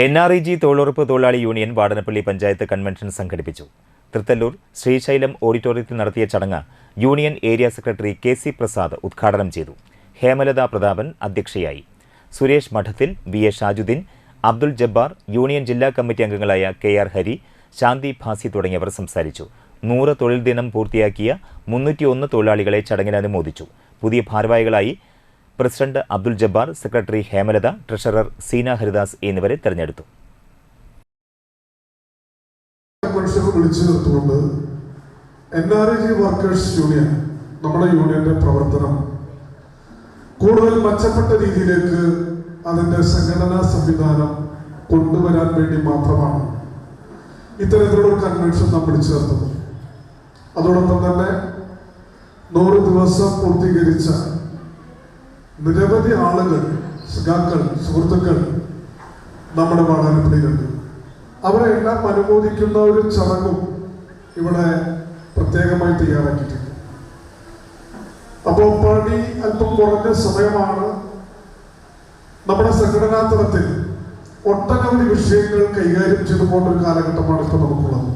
NREG തൊഴിലുറപ്പ് തൊഴിലാളി union Vadanappally panchayat convention സംഘടിപ്പിച്ചു. തൃത്തല്ലൂർ ശ്രീശൈലം ഓഡിറ്റോറിയത്തിൽ നടത്തിയ ചടങ്ങ് union area secretary KC Prasad ഉദ്ഘാടനം ചെയ്തു. ഹേമലത പ്രതാപൻ അധ്യക്ഷയായി. സുരേഷ് മഠത്തിൽ, VA ഷാജുദ്ദീൻ, അബ്ദുൽ ജബ്ബാർ, യൂണിയൻ ജില്ലാ കമ്മിറ്റി അംഗങ്ങളായ KR ഹരി, ശാന്തി ഭാസി തുടങ്ങിയവർ സംസാരിച്ചു. 100 തൊഴിൽ ദിനം പൂർത്തിയാക്കിയ 301 തൊഴിലാളികളെ ചടങ്ങിൽ അനുമോദിച്ചു. പുതിയ ഭാരവാഹികളായി president Abdul Jabbar, secretary Hemalatha, treasurer Seena Haridas എന്നിവരെ തെരഞ്ഞെടുത്തു. NREG വർക്കേഴ്സ് യൂണിയൻ നമ്മുടെ യൂണിയന്റെ പ്രവർത്തനം കൂടുതൽ മെച്ചപ്പെട്ട രീതിയിലേക്ക് അതിന്റെ സംഘടനാ സംവിധാനം കൊണ്ടുവരാൻ വേണ്ടി മാത്രമാണ് ഇത്തരത്തിലുള്ള കൺവെൻഷൻ നാം വിളിച്ചു ചേർത്തത്. അതോടൊപ്പം തന്നെ 100 ദിവസം പൂർത്തീകരിച്ച നിരവധി ആളുകൾ, സഖാക്കൾ, സുഹൃത്തുക്കൾ നമ്മുടെ വാടാനപ്പള്ളിയിലുണ്ട്. അവരെ എല്ലാം അനുമോദിക്കുന്ന ഒരു ചടങ്ങും ഇവിടെ പ്രത്യേകമായി തയ്യാറാക്കിയിട്ടുണ്ട്. അപ്പോൾ പണി അല്പം കുറഞ്ഞ സമയമാണ്. നമ്മുടെ സംഘടനാ തലത്തിൽ ഒട്ടനവധി വിഷയങ്ങൾ കൈകാര്യം ചെയ്തു പോകേണ്ട ഒരു കാലഘട്ടമാണ് ഇപ്പോൾ നമുക്കുള്ളത്.